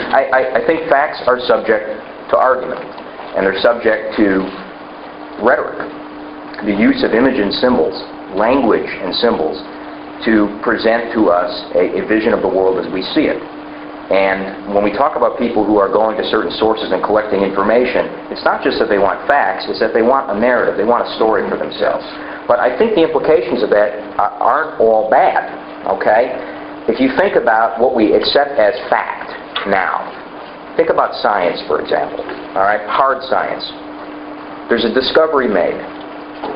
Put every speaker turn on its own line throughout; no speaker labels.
I think facts are subject to argument, and they're subject to rhetoric, the use of image and symbols, language and symbols, to present to us a vision of the world as we see it. And when we talk about people who are going to certain sources and collecting information, it's not just that they want facts, it's that they want a narrative, they want a story for themselves. But I think the implications of that aren't all bad, okay? If you think about what we accept as fact now, think about science, for example, all right? Hard science. There's a discovery made.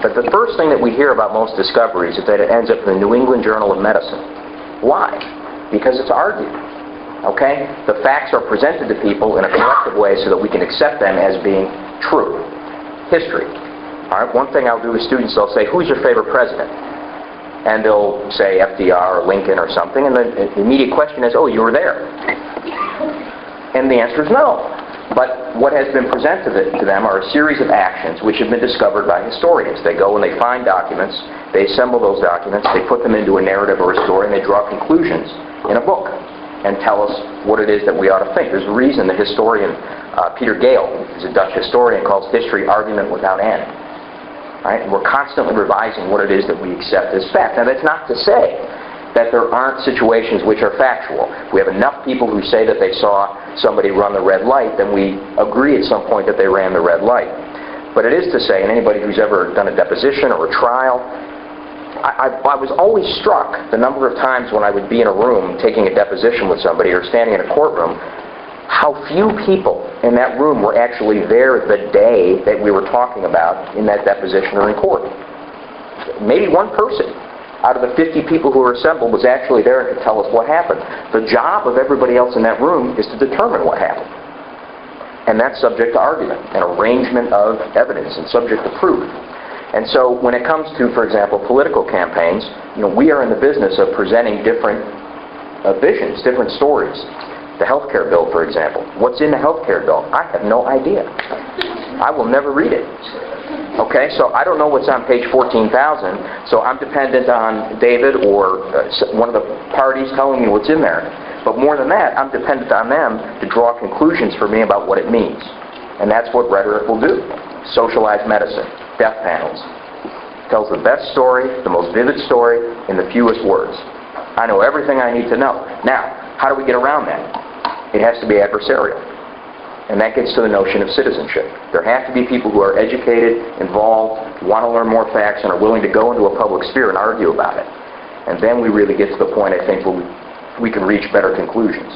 But the first thing that we hear about most discoveries is that it ends up in the New England Journal of Medicine. Why? Because it's argued. Okay? The facts are presented to people in a collective way so that we can accept them as being true. History. All right? One thing I'll do with students, they'll say, who's your favorite president? And they'll say FDR or Lincoln or something, and the immediate question is, oh, you were there. And the answer is no. But what has been presented to them are a series of actions which have been discovered by historians. They go and they find documents, they assemble those documents, they put them into a narrative or a story, and they draw conclusions in a book and tell us what it is that we ought to think. There's a reason the historian Peter Gale, who's a Dutch historian, calls history argument without end. Right? And we're constantly revising what it is that we accept as fact. Now that's not to say that there aren't situations which are factual. If we have enough people who say that they saw somebody run the red light, then we agree at some point that they ran the red light. But it is to say, and anybody who's ever done a deposition or a trial, I was always struck the number of times when I would be in a room taking a deposition with somebody or standing in a courtroom, how few people in that room were actually there the day that we were talking about in that deposition or in court. Maybe one person out of the 50 people who were assembled was actually there and could tell us what happened. The job of everybody else in that room is to determine what happened. And that's subject to argument, an arrangement of evidence, and subject to proof. And so when it comes to, for example, political campaigns, we are in the business of presenting different visions, different stories. The health care bill, for example. What's in the health care bill? I have no idea. I will never read it. Okay, so I don't know what's on page 14,000, so I'm dependent on David or one of the parties telling me what's in there. But more than that, I'm dependent on them to draw conclusions for me about what it means. And that's what rhetoric will do. Socialized medicine, death panels. Tells the best story, the most vivid story, in the fewest words. I know everything I need to know. Now, how do we get around that? It has to be adversarial. And that gets to the notion of citizenship. There have to be people who are educated, involved, want to learn more facts, and are willing to go into a public sphere and argue about it. And then we really get to the point, I think, where we can reach better conclusions.